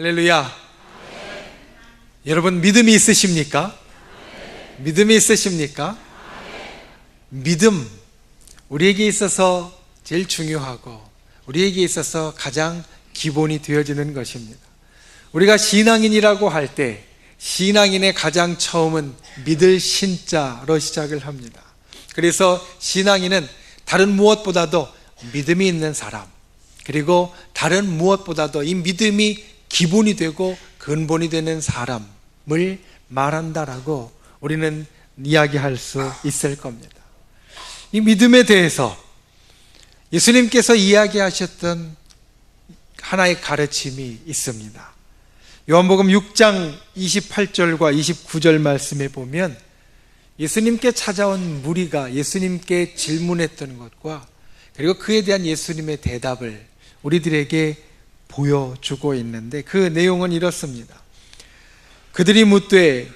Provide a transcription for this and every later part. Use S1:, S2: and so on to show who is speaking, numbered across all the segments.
S1: 할렐루야. 여러분 믿음이 있으십니까? 믿음이 있으십니까? 믿음, 우리에게 있어서 제일 중요하고 우리에게 있어서 가장 기본이 되어지는 것입니다. 우리가 신앙인이라고 할 때 신앙인의 가장 처음은 믿을 신자로 시작을 합니다. 그래서 신앙인은 다른 무엇보다도 믿음이 있는 사람, 그리고 다른 무엇보다도 이 믿음이 기본이 되고 근본이 되는 사람을 말한다라고 우리는 이야기할 수 있을 겁니다. 이 믿음에 대해서 예수님께서 이야기하셨던 하나의 가르침이 있습니다. 요한복음 6장 28절과 29절 말씀에 보면 예수님께 찾아온 무리가 예수님께 질문했던 것과 그리고 그에 대한 예수님의 대답을 우리들에게 보여주고 있는데 그 내용은 이렇습니다. 그들이 묻되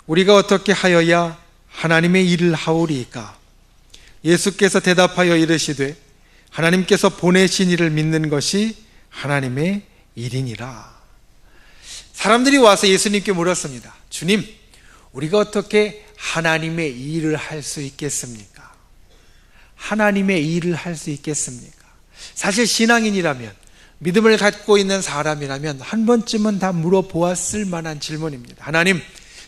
S1: 우리가 어떻게 하여야 하나님의 일을 하오리이까? 예수께서 대답하여 이르시되 하나님께서 보내신 이를 믿는 것이 하나님의 일이니라. 사람들이 와서 예수님께 물었습니다. 주님, 우리가 어떻게 하나님의 일을 할 수 있겠습니까? 하나님의 일을 할 수 있겠습니까? 사실 신앙인이라면, 믿음을 갖고 있는 사람이라면 한 번쯤은 다 물어보았을 만한 질문입니다. 하나님,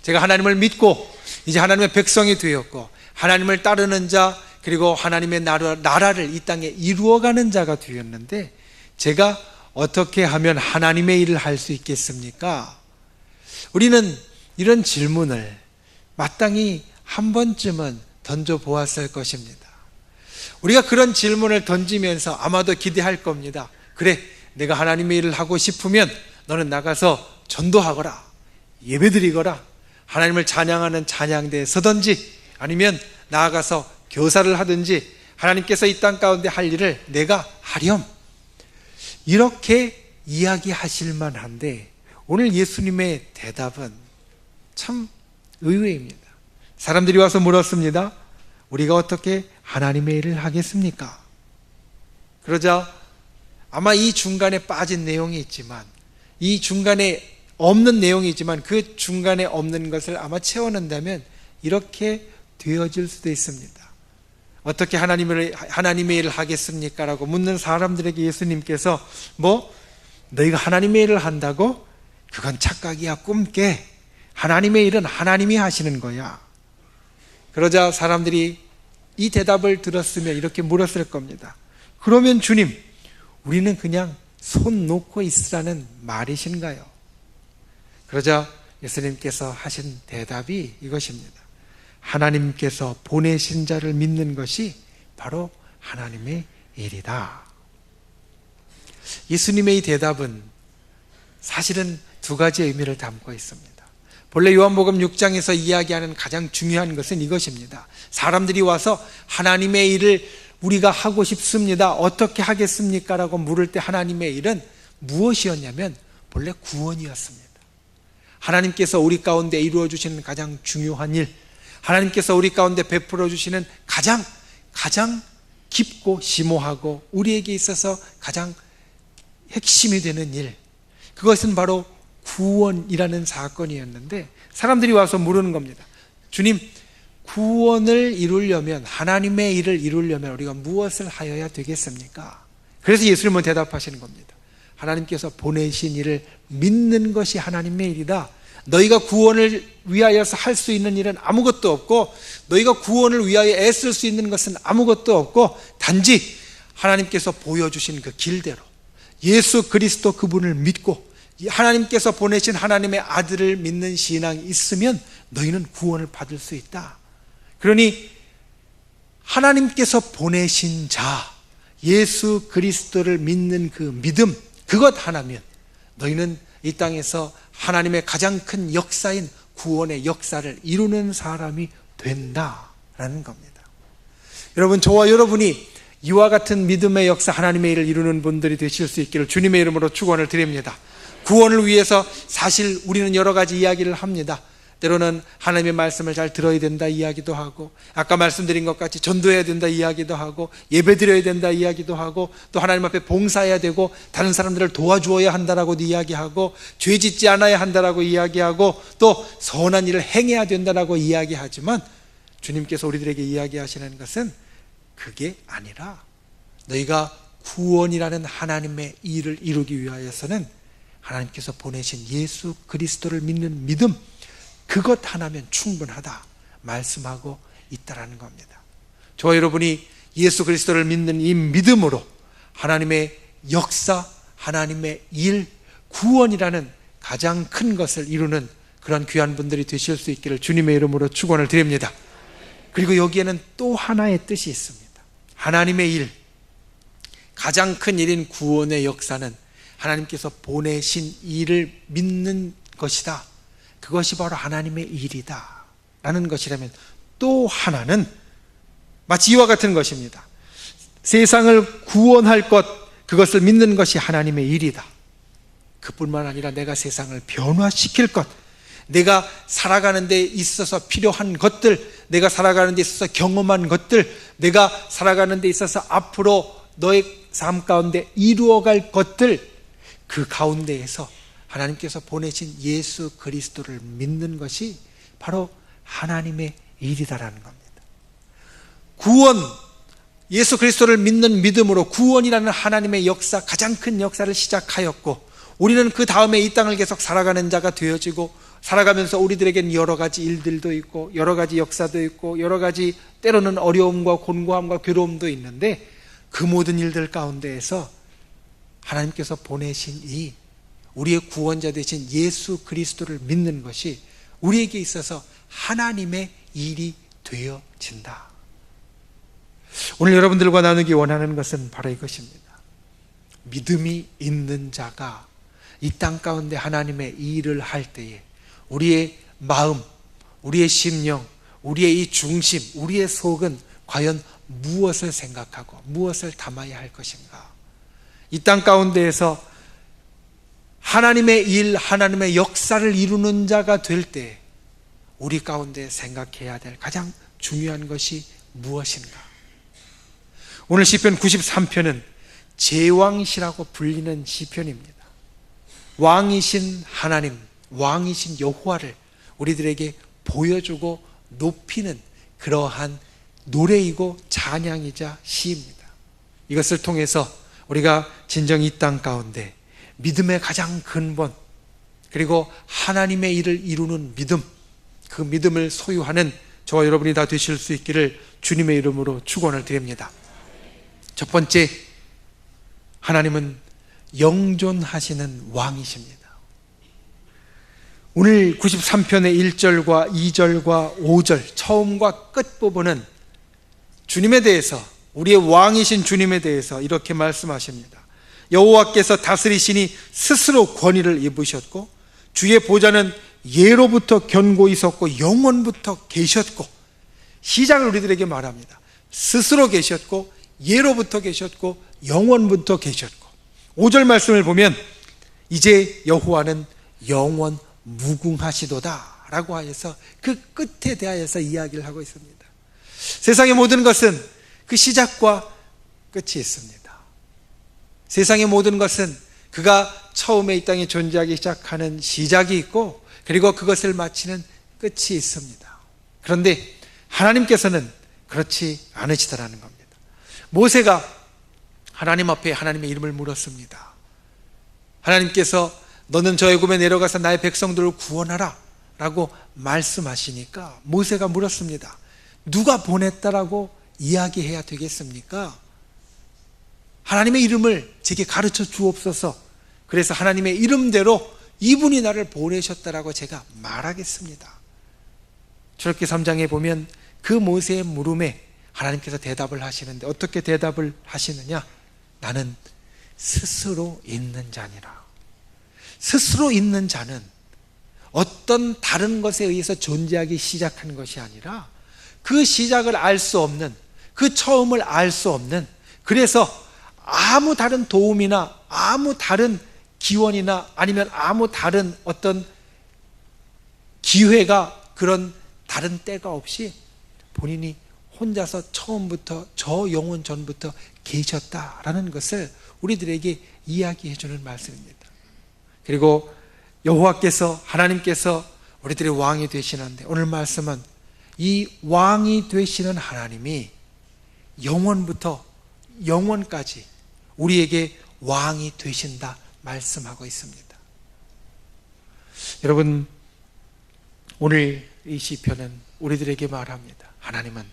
S1: 제가 하나님을 믿고 이제 하나님의 백성이 되었고 하나님을 따르는 자, 그리고 하나님의 나라를 이 땅에 이루어가는 자가 되었는데 제가 어떻게 하면 하나님의 일을 할 수 있겠습니까? 우리는 이런 질문을 마땅히 한 번쯤은 던져보았을 것입니다. 우리가 그런 질문을 던지면서 아마도 기대할 겁니다. 그래, 내가 하나님의 일을 하고 싶으면 너는 나가서 전도하거라, 예배드리거라, 하나님을 찬양하는 찬양대에 서든지 아니면 나아가서 교사를 하든지 하나님께서 이 땅 가운데 할 일을 내가 하렴, 이렇게 이야기하실 만한데 오늘 예수님의 대답은 참 의외입니다. 사람들이 와서 물었습니다. 우리가 어떻게 하나님의 일을 하겠습니까? 그러자 아마 이 중간에 빠진 내용이 있지만, 이 중간에 없는 내용이 있지만 그 중간에 없는 것을 아마 채워낸다면 이렇게 되어질 수도 있습니다. 어떻게 하나님의 일을 하겠습니까? 라고 묻는 사람들에게 예수님께서 너희가 하나님의 일을 한다고? 그건 착각이야, 꿈깨. 하나님의 일은 하나님이 하시는 거야. 그러자 사람들이 이 대답을 들었으면 이렇게 물었을 겁니다. 그러면 주님, 우리는 그냥 손 놓고 있으라는 말이신가요? 그러자 예수님께서 하신 대답이 이것입니다. 하나님께서 보내신 자를 믿는 것이 바로 하나님의 일이다. 예수님의 이 대답은 사실은 두 가지의 의미를 담고 있습니다. 본래 요한복음 6장에서 이야기하는 가장 중요한 것은 이것입니다. 사람들이 와서 하나님의 일을 우리가 하고 싶습니다, 어떻게 하겠습니까? 라고 물을 때 하나님의 일은 무엇이었냐면 본래 구원이었습니다. 하나님께서 우리 가운데 이루어 주시는 가장 중요한 일, 하나님께서 우리 가운데 베풀어 주시는 가장 깊고 심오하고 우리에게 있어서 가장 핵심이 되는 일, 그것은 바로 구원이라는 사건이었는데 사람들이 와서 물은 겁니다. 주님, 구원을 이루려면, 하나님의 일을 이루려면 우리가 무엇을 하여야 되겠습니까? 그래서 예수님은 대답하시는 겁니다. 하나님께서 보내신 일을 믿는 것이 하나님의 일이다. 너희가 구원을 위하여서 할 수 있는 일은 아무것도 없고 너희가 구원을 위하여 애쓸 수 있는 것은 아무것도 없고 단지 하나님께서 보여주신 그 길대로 예수 그리스도 그분을 믿고 하나님께서 보내신 하나님의 아들을 믿는 신앙이 있으면 너희는 구원을 받을 수 있다. 그러니 하나님께서 보내신 자 예수 그리스도를 믿는 그 믿음, 그것 하나면 너희는 이 땅에서 하나님의 가장 큰 역사인 구원의 역사를 이루는 사람이 된다라는 겁니다. 여러분, 저와 여러분이 이와 같은 믿음의 역사, 하나님의 일을 이루는 분들이 되실 수 있기를 주님의 이름으로 축원을 드립니다. 구원을 위해서 사실 우리는 여러 가지 이야기를 합니다. 때로는 하나님의 말씀을 잘 들어야 된다 이야기도 하고, 아까 말씀드린 것 같이 전도해야 된다 이야기도 하고, 예배 드려야 된다 이야기도 하고, 또 하나님 앞에 봉사해야 되고 다른 사람들을 도와주어야 한다라고 이야기하고, 죄 짓지 않아야 한다라고 이야기하고, 또 선한 일을 행해야 된다라고 이야기하지만, 주님께서 우리들에게 이야기하시는 것은 그게 아니라 너희가 구원이라는 하나님의 일을 이루기 위하여서는 하나님께서 보내신 예수 그리스도를 믿는 믿음, 그것 하나면 충분하다 말씀하고 있다라는 겁니다. 저와 여러분이 예수 그리스도를 믿는 이 믿음으로 하나님의 역사, 하나님의 일, 구원이라는 가장 큰 것을 이루는 그런 귀한 분들이 되실 수 있기를 주님의 이름으로 축원을 드립니다. 그리고 여기에는 또 하나의 뜻이 있습니다. 하나님의 일, 가장 큰 일인 구원의 역사는 하나님께서 보내신 일을 믿는 것이다. 그것이 바로 하나님의 일이다 라는 것이라면, 또 하나는 마치 이와 같은 것입니다. 세상을 구원할 것, 그것을 믿는 것이 하나님의 일이다. 그뿐만 아니라 내가 세상을 변화시킬 것, 내가 살아가는 데 있어서 필요한 것들, 내가 살아가는 데 있어서 경험한 것들, 내가 살아가는 데 있어서 앞으로 너의 삶 가운데 이루어갈 것들, 그 가운데에서 하나님께서 보내신 예수 그리스도를 믿는 것이 바로 하나님의 일이다라는 겁니다. 구원, 예수 그리스도를 믿는 믿음으로 구원이라는 하나님의 역사, 가장 큰 역사를 시작하였고, 우리는 그 다음에 이 땅을 계속 살아가는 자가 되어지고, 살아가면서 우리들에겐 여러 가지 일들도 있고, 여러 가지 역사도 있고, 여러 가지 때로는 어려움과 곤고함과 괴로움도 있는데, 그 모든 일들 가운데에서 하나님께서 보내신 이 우리의 구원자 되신 예수 그리스도를 믿는 것이 우리에게 있어서 하나님의 일이 되어진다. 오늘 여러분들과 나누기 원하는 것은 바로 이것입니다. 믿음이 있는 자가 이 땅 가운데 하나님의 일을 할 때에 우리의 마음, 우리의 심령, 우리의 이 중심, 우리의 속은 과연 무엇을 생각하고 무엇을 담아야 할 것인가? 이 땅 가운데에서 하나님의 일, 하나님의 역사를 이루는 자가 될 때 우리 가운데 생각해야 될 가장 중요한 것이 무엇인가? 오늘 시편 93편은 제왕시라고 불리는 시편입니다. 왕이신 하나님, 왕이신 여호와를 우리들에게 보여주고 높이는 그러한 노래이고 찬양이자 시입니다. 이것을 통해서 우리가 진정 이 땅 가운데 믿음의 가장 근본, 그리고 하나님의 일을 이루는 믿음, 그 믿음을 소유하는 저와 여러분이 다 되실 수 있기를 주님의 이름으로 축원을 드립니다. 첫 번째, 하나님은 영존하시는 왕이십니다. 오늘 93편의 1절과 2절과 5절 처음과 끝 부분은 주님에 대해서, 우리의 왕이신 주님에 대해서 이렇게 말씀하십니다. 여호와께서 다스리시니 스스로 권위를 입으셨고, 주의 보좌는 예로부터 견고히 섰고 영원부터 계셨고, 시작을 우리들에게 말합니다. 스스로 계셨고, 예로부터 계셨고, 영원부터 계셨고, 5절 말씀을 보면 이제 여호와는 영원 무궁하시도다 라고 하여서 그 끝에 대하여서 이야기를 하고 있습니다. 세상의 모든 것은 그 시작과 끝이 있습니다. 세상의 모든 것은 그가 처음에 이 땅에 존재하기 시작하는 시작이 있고, 그리고 그것을 마치는 끝이 있습니다. 그런데 하나님께서는 그렇지 않으시더라는 겁니다. 모세가 하나님 앞에 하나님의 이름을 물었습니다. 하나님께서 너는 저 애굽에 내려가서 나의 백성들을 구원하라 라고 말씀하시니까 모세가 물었습니다. 누가 보냈다라고 이야기해야 되겠습니까? 하나님의 이름을 제게 가르쳐 주옵소서. 그래서 하나님의 이름대로 이분이 나를 보내셨다라고 제가 말하겠습니다. 출애굽기 3장에 보면 그 모세의 물음에 하나님께서 대답을 하시는데 어떻게 대답을 하시느냐? 나는 스스로 있는 자니라. 스스로 있는 자는 어떤 다른 것에 의해서 존재하기 시작한 것이 아니라 그 시작을 알 수 없는, 그 처음을 알 수 없는, 그래서 아무 다른 도움이나 아무 다른 기원이나 아니면 아무 다른 어떤 기회가 그런 다른 때가 없이 본인이 혼자서 처음부터 저 영원 전부터 계셨다라는 것을 우리들에게 이야기해 주는 말씀입니다. 그리고 여호와께서 하나님께서 우리들의 왕이 되시는데 오늘 말씀은 이 왕이 되시는 하나님이 영원부터 영원까지 우리에게 왕이 되신다 말씀하고 있습니다. 여러분, 오늘 이 시편은 우리들에게 말합니다. 하나님은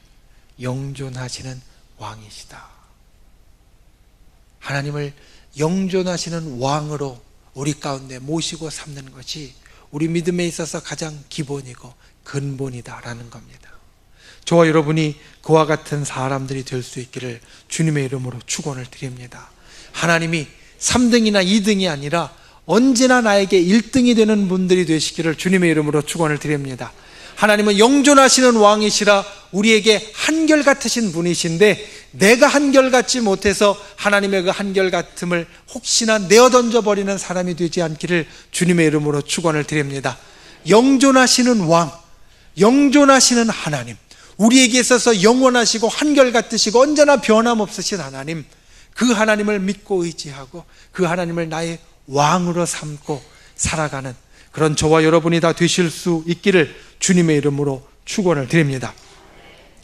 S1: 영존하시는 왕이시다. 하나님을 영존하시는 왕으로 우리 가운데 모시고 삼는 것이 우리 믿음에 있어서 가장 기본이고 근본이다라는 겁니다. 저와 여러분이 그와 같은 사람들이 될 수 있기를 주님의 이름으로 축원을 드립니다. 하나님이 3등이나 2등이 아니라 언제나 나에게 1등이 되는 분들이 되시기를 주님의 이름으로 축원을 드립니다. 하나님은 영존하시는 왕이시라 우리에게 한결같으신 분이신데 내가 한결같지 못해서 하나님의 그 한결같음을 혹시나 내어던져버리는 사람이 되지 않기를 주님의 이름으로 축원을 드립니다. 영존하시는 왕, 영존하시는 하나님, 우리에게 있어서 영원하시고 한결같으시고 언제나 변함없으신 하나님, 그 하나님을 믿고 의지하고 그 하나님을 나의 왕으로 삼고 살아가는 그런 저와 여러분이 다 되실 수 있기를 주님의 이름으로 축원을 드립니다.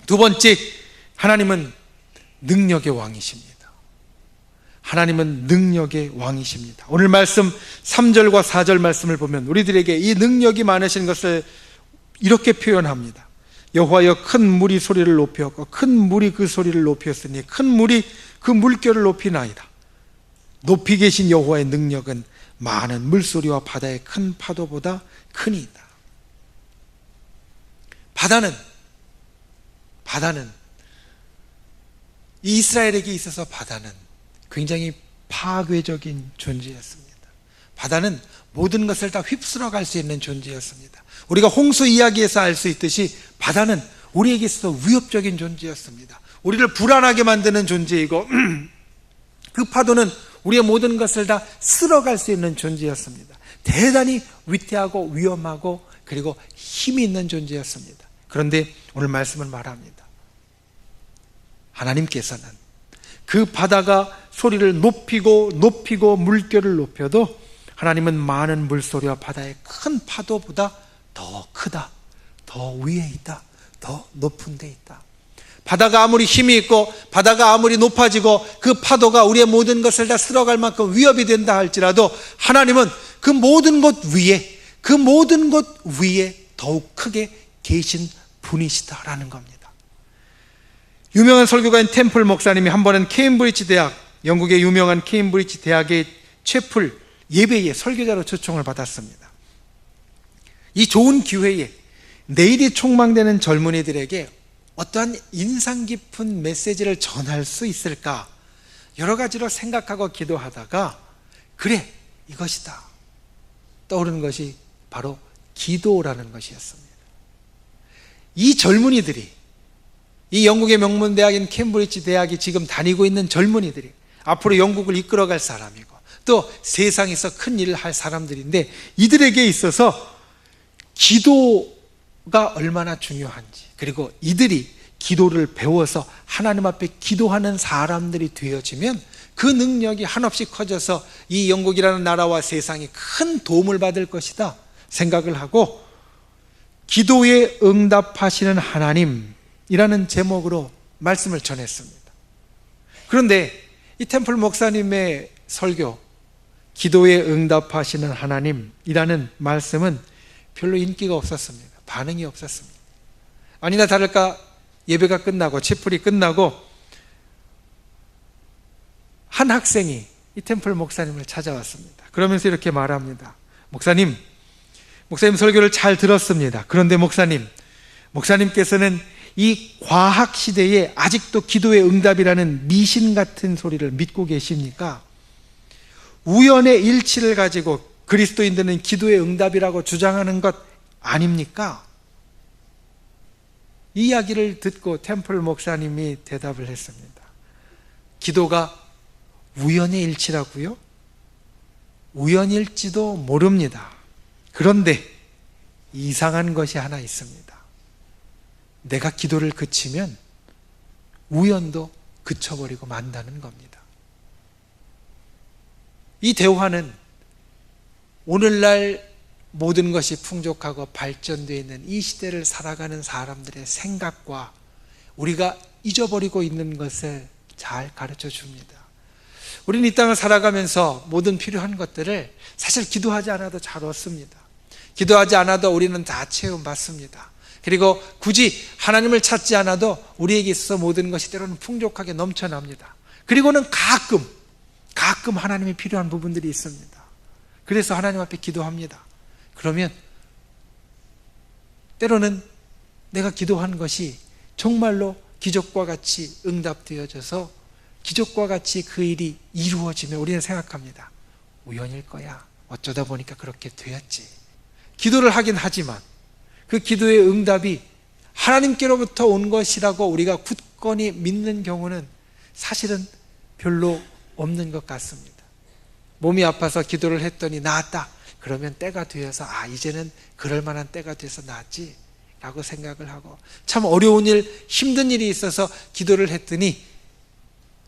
S1: 두 번째, 하나님은 능력의 왕이십니다. 하나님은 능력의 왕이십니다. 오늘 말씀 3절과 4절 말씀을 보면 우리들에게 이 능력이 많으신 것을 이렇게 표현합니다. 여호와여 큰 물이 소리를 높였고 큰 물이 그 소리를 높였으니 큰 물이 그 물결을 높이나이다. 높이 계신 여호와의 능력은 많은 물소리와 바다의 큰 파도보다 크니이다. 바다는 이스라엘에게 있어서 바다는 굉장히 파괴적인 존재였습니다. 바다는 모든 것을 다 휩쓸어 갈 수 있는 존재였습니다. 우리가 홍수 이야기에서 알 수 있듯이 바다는 우리에게 있어서 위협적인 존재였습니다. 우리를 불안하게 만드는 존재이고 그 파도는 우리의 모든 것을 다 쓸어갈 수 있는 존재였습니다. 대단히 위태하고 위험하고 그리고 힘이 있는 존재였습니다. 그런데 오늘 말씀은 말합니다. 하나님께서는 그 바다가 소리를 높이고 물결을 높여도 하나님은 많은 물소리와 바다의 큰 파도보다 더 크다, 더 위에 있다, 더 높은 데 있다. 바다가 아무리 힘이 있고 바다가 아무리 높아지고 그 파도가 우리의 모든 것을 다 쓸어갈 만큼 위협이 된다 할지라도 하나님은 그 모든 곳 위에 더욱 크게 계신 분이시다라는 겁니다. 유명한 설교가인 템플 목사님이 한 번은 케임브리지 대학, 영국의 유명한 케임브리지 대학의 채플 예배에 설교자로 초청을 받았습니다. 이 좋은 기회에 내일이 촉망되는 젊은이들에게 어떠한 인상 깊은 메시지를 전할 수 있을까 여러 가지로 생각하고 기도하다가 그래, 이것이다 떠오르는 것이 바로 기도라는 것이었습니다. 이 젊은이들이, 이 영국의 명문대학인 캠브리지 대학이 지금 다니고 있는 젊은이들이 앞으로 영국을 이끌어갈 사람이고 또 세상에서 큰 일을 할 사람들인데 이들에게 있어서 기도가 얼마나 중요한지, 그리고 이들이 기도를 배워서 하나님 앞에 기도하는 사람들이 되어지면 그 능력이 한없이 커져서 이 영국이라는 나라와 세상에 큰 도움을 받을 것이다 생각을 하고 기도에 응답하시는 하나님이라는 제목으로 말씀을 전했습니다. 그런데 이 템플 목사님의 설교, 기도에 응답하시는 하나님이라는 말씀은 별로 인기가 없었습니다. 반응이 없었습니다. 아니나 다를까 예배가 끝나고 채플이 끝나고 한 학생이 이 템플 목사님을 찾아왔습니다. 그러면서 이렇게 말합니다. 목사님 설교를 잘 들었습니다. 그런데 목사님께서는 이 과학 시대에 아직도 기도의 응답이라는 미신 같은 소리를 믿고 계십니까? 우연의 일치를 가지고 그리스도인들은 기도의 응답이라고 주장하는 것 아닙니까? 이 이야기를 듣고 템플 목사님이 대답을 했습니다. 기도가 우연의 일치라고요? 우연일지도 모릅니다. 그런데 이상한 것이 하나 있습니다. 내가 기도를 그치면 우연도 그쳐버리고 만다는 겁니다. 이 대화는 오늘날 모든 것이 풍족하고 발전되어 있는 이 시대를 살아가는 사람들의 생각과 우리가 잊어버리고 있는 것을 잘 가르쳐 줍니다. 우리는 이 땅을 살아가면서 모든 필요한 것들을 사실 기도하지 않아도 잘 얻습니다. 기도하지 않아도 우리는 다 체험받습니다. 그리고 굳이 하나님을 찾지 않아도 우리에게 있어서 모든 것이 때로는 풍족하게 넘쳐납니다. 그리고는 가끔 하나님이 필요한 부분들이 있습니다. 그래서 하나님 앞에 기도합니다. 그러면 때로는 내가 기도한 것이 정말로 기적과 같이 응답되어져서 기적과 같이 그 일이 이루어지면 우리는 생각합니다. 우연일 거야. 어쩌다 보니까 그렇게 되었지. 기도를 하긴 하지만 그 기도의 응답이 하나님께로부터 온 것이라고 우리가 굳건히 믿는 경우는 사실은 별로 없는 것 같습니다. 몸이 아파서 기도를 했더니 나았다. 그러면 때가 되어서 이제는 그럴 만한 때가 돼서 나았지 라고 생각을 하고, 참 어려운 일, 힘든 일이 있어서 기도를 했더니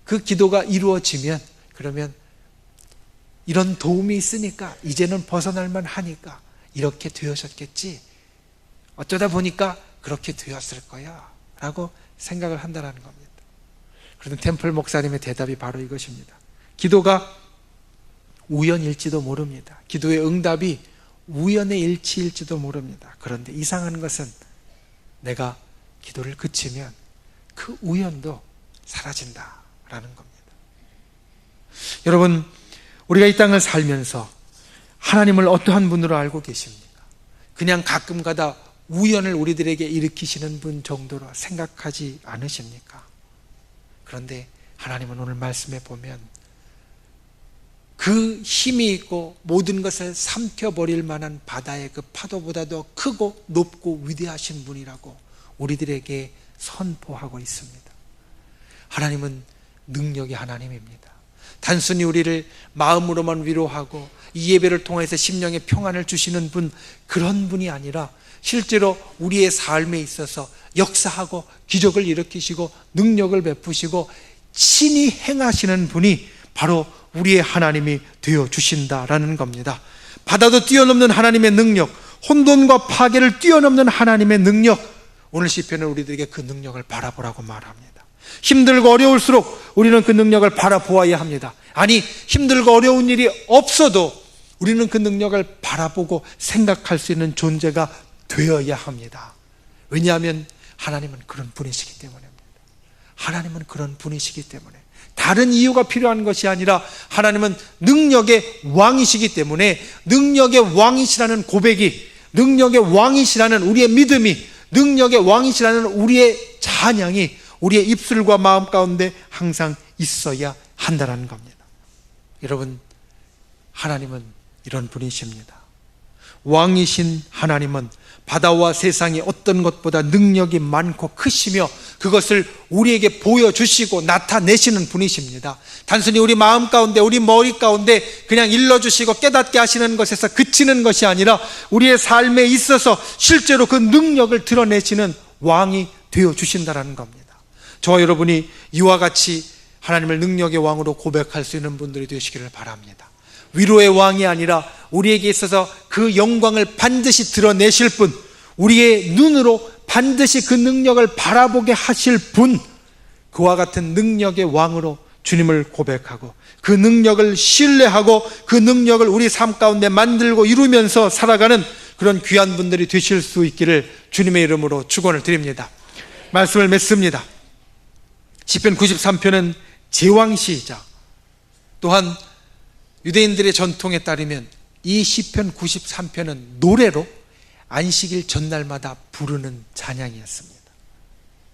S1: 그 기도가 이루어지면 그러면 이런 도움이 있으니까 이제는 벗어날 만하니까 이렇게 되어졌겠지, 어쩌다 보니까 그렇게 되었을 거야 라고 생각을 한다는 겁니다. 그런데 템플 목사님의 대답이 바로 이것입니다. 기도가 우연일지도 모릅니다. 기도의 응답이 우연의 일치일지도 모릅니다. 그런데 이상한 것은 내가 기도를 그치면 그 우연도 사라진다라는 겁니다. 여러분, 우리가 이 땅을 살면서 하나님을 어떠한 분으로 알고 계십니까? 그냥 가끔가다 우연을 우리들에게 일으키시는 분 정도로 생각하지 않으십니까? 그런데 하나님은 오늘 말씀에 보면 그 힘이 있고 모든 것을 삼켜버릴 만한 바다의 그 파도보다도 크고 높고 위대하신 분이라고 우리들에게 선포하고 있습니다. 하나님은 능력의 하나님입니다. 단순히 우리를 마음으로만 위로하고 이 예배를 통해서 심령의 평안을 주시는 분, 그런 분이 아니라 실제로 우리의 삶에 있어서 역사하고 기적을 일으키시고 능력을 베푸시고 친히 행하시는 분이 바로 우리의 하나님이 되어주신다라는 겁니다. 바다도 뛰어넘는 하나님의 능력, 혼돈과 파괴를 뛰어넘는 하나님의 능력, 오늘 시편은 우리들에게 그 능력을 바라보라고 말합니다. 힘들고 어려울수록 우리는 그 능력을 바라보아야 합니다. 아니, 힘들고 어려운 일이 없어도 우리는 그 능력을 바라보고 생각할 수 있는 존재가 되어야 합니다. 왜냐하면 하나님은 그런 분이시기 때문입니다. 하나님은 그런 분이시기 때문에, 다른 이유가 필요한 것이 아니라 하나님은 능력의 왕이시기 때문에 능력의 왕이시라는 고백이, 능력의 왕이시라는 우리의 믿음이, 능력의 왕이시라는 우리의 찬양이 우리의 입술과 마음 가운데 항상 있어야 한다는 겁니다. 여러분, 하나님은 이런 분이십니다. 왕이신 하나님은 바다와 세상의 어떤 것보다 능력이 많고 크시며 그것을 우리에게 보여주시고 나타내시는 분이십니다. 단순히 우리 마음 가운데, 우리 머리 가운데 그냥 일러주시고 깨닫게 하시는 것에서 그치는 것이 아니라 우리의 삶에 있어서 실제로 그 능력을 드러내시는 왕이 되어주신다는 겁니다. 저와 여러분이 이와 같이 하나님을 능력의 왕으로 고백할 수 있는 분들이 되시기를 바랍니다. 위로의 왕이 아니라 우리에게 있어서 그 영광을 반드시 드러내실 분, 우리의 눈으로 반드시 그 능력을 바라보게 하실 분, 그와 같은 능력의 왕으로 주님을 고백하고 그 능력을 신뢰하고 그 능력을 우리 삶 가운데 만들고 이루면서 살아가는 그런 귀한 분들이 되실 수 있기를 주님의 이름으로 축원을 드립니다. 말씀을 맺습니다. 시편 93편은 제왕시이자 또한 유대인들의 전통에 따르면 이 시편 93편은 노래로 안식일 전날마다 부르는 찬양이었습니다.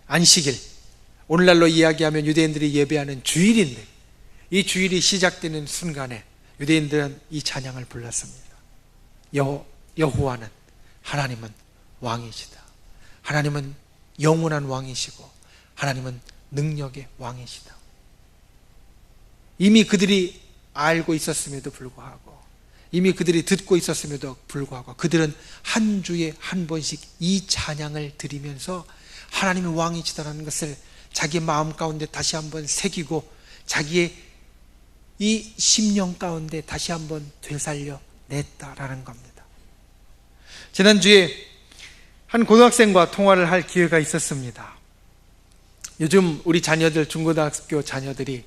S1: 안식일, 오늘날로 이야기하면 유대인들이 예배하는 주일인데 이 주일이 시작되는 순간에 유대인들은 이 찬양을 불렀습니다. 여호와는, 하나님은 왕이시다. 하나님은 영원한 왕이시고 하나님은 능력의 왕이시다. 이미 그들이 알고 있었음에도 불구하고 이미 그들이 듣고 있었음에도 불구하고 그들은 한 주에 한 번씩 이 찬양을 드리면서 하나님의 왕이시다라는 것을 자기 마음 가운데 다시 한번 새기고 자기의 이 심령 가운데 다시 한번 되살려 냈다라는 겁니다. 지난주에 한 고등학생과 통화를 할 기회가 있었습니다. 요즘 우리 자녀들, 중고등학교 자녀들이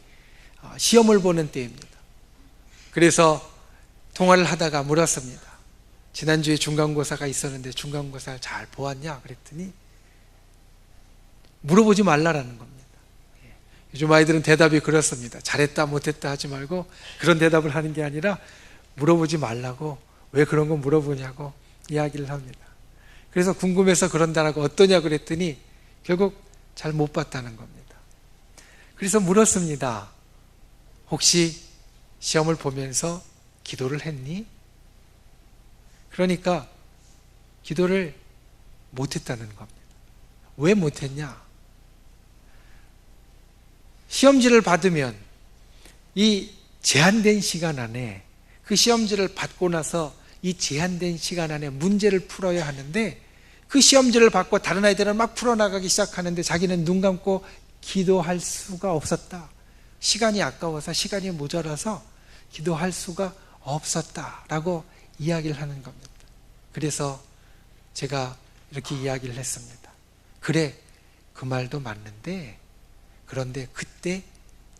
S1: 시험을 보는 때입니다. 그래서 통화를 하다가 물었습니다. 지난주에 중간고사가 있었는데 중간고사를 잘 보았냐? 그랬더니 물어보지 말라라는 겁니다. 요즘 아이들은 대답이 그렇습니다. 잘했다 못했다 하지 말고 그런 대답을 하는 게 아니라 물어보지 말라고, 왜 그런 거 물어보냐고 이야기를 합니다. 그래서 궁금해서 그런다라고 어떠냐 그랬더니 결국 잘 못 봤다는 겁니다. 그래서 물었습니다. 혹시 시험을 보면서 기도를 했니? 그러니까 기도를 못했다는 겁니다. 왜 못했냐? 시험지를 받으면 이 제한된 시간 안에, 그 시험지를 받고 나서 이 제한된 시간 안에 문제를 풀어야 하는데, 그 시험지를 받고 다른 아이들은 막 풀어나가기 시작하는데 자기는 눈 감고 기도할 수가 없었다. 시간이 아까워서, 시간이 모자라서 기도할 수가 없었다라고 이야기를 하는 겁니다. 그래서 제가 이렇게 이야기를 했습니다. 그래, 그 말도 맞는데, 그런데 그때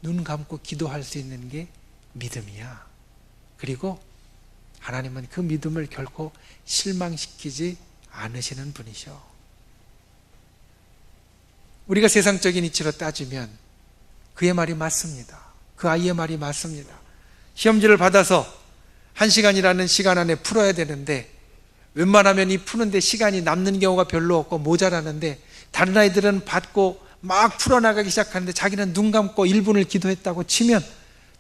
S1: 눈 감고 기도할 수 있는 게 믿음이야. 그리고 하나님은 그 믿음을 결코 실망시키지 않으시는 분이셔. 우리가 세상적인 이치로 따지면 그의 말이 맞습니다. 그 아이의 말이 맞습니다. 시험지를 받아서 1시간이라는 시간 안에 풀어야 되는데 웬만하면 이 푸는데 시간이 남는 경우가 별로 없고 모자라는데, 다른 아이들은 받고 막 풀어나가기 시작하는데 자기는 눈 감고 1분을 기도했다고 치면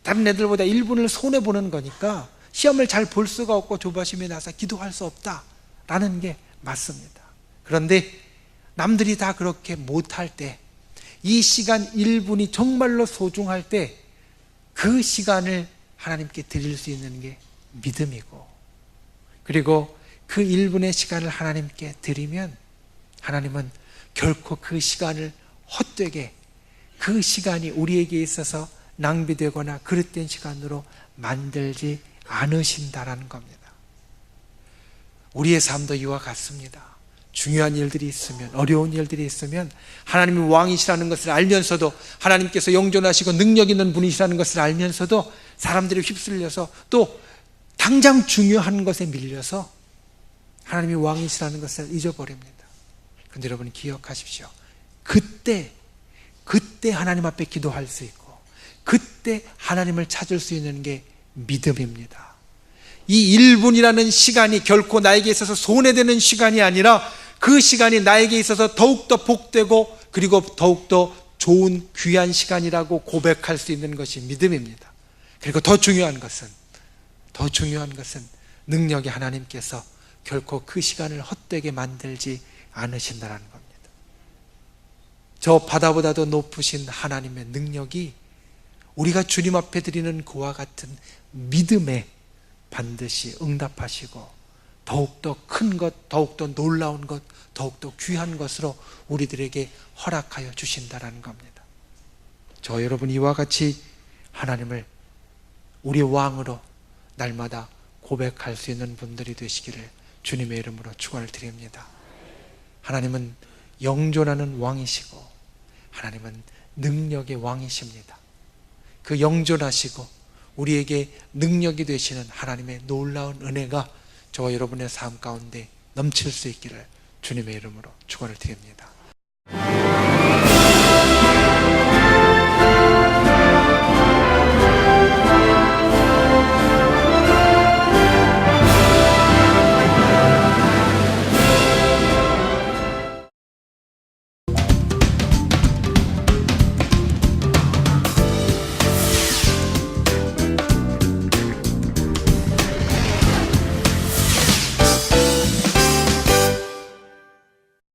S1: 다른 애들보다 1분을 손해보는 거니까 시험을 잘 볼 수가 없고 조바심이 나서 기도할 수 없다라는 게 맞습니다. 그런데 남들이 다 그렇게 못할 때, 이 시간 1분이 정말로 소중할 때 그 시간을 하나님께 드릴 수 있는 게 믿음이고, 그리고 그 1분의 시간을 하나님께 드리면 하나님은 결코 그 시간을 헛되게, 그 시간이 우리에게 있어서 낭비되거나 그릇된 시간으로 만들지 않으신다라는 겁니다. 우리의 삶도 이와 같습니다. 중요한 일들이 있으면, 어려운 일들이 있으면 하나님이 왕이시라는 것을 알면서도, 하나님께서 영존하시고 능력 있는 분이시라는 것을 알면서도 사람들이 휩쓸려서 또 당장 중요한 것에 밀려서 하나님이 왕이시라는 것을 잊어버립니다. 그런데 여러분 기억하십시오. 그때 하나님 앞에 기도할 수 있고 그때 하나님을 찾을 수 있는 게 믿음입니다. 이 1분이라는 시간이 결코 나에게 있어서 손해되는 시간이 아니라 그 시간이 나에게 있어서 더욱더 복되고 그리고 더욱더 좋은 귀한 시간이라고 고백할 수 있는 것이 믿음입니다. 그리고 더 중요한 것은 능력이 하나님께서 결코 그 시간을 헛되게 만들지 않으신다는 겁니다. 저 바다보다도 높으신 하나님의 능력이 우리가 주님 앞에 드리는 그와 같은 믿음에 반드시 응답하시고 더욱더 큰 것, 더욱더 놀라운 것, 더욱더 귀한 것으로 우리들에게 허락하여 주신다는 겁니다. 저 여러분 이와 같이 하나님을 우리 왕으로 날마다 고백할 수 있는 분들이 되시기를 주님의 이름으로 축원을 드립니다. 하나님은 영존하는 왕이시고 하나님은 능력의 왕이십니다. 그 영존하시고 우리에게 능력이 되시는 하나님의 놀라운 은혜가 저와 여러분의 삶 가운데 넘칠 수 있기를 주님의 이름으로 축원을 드립니다.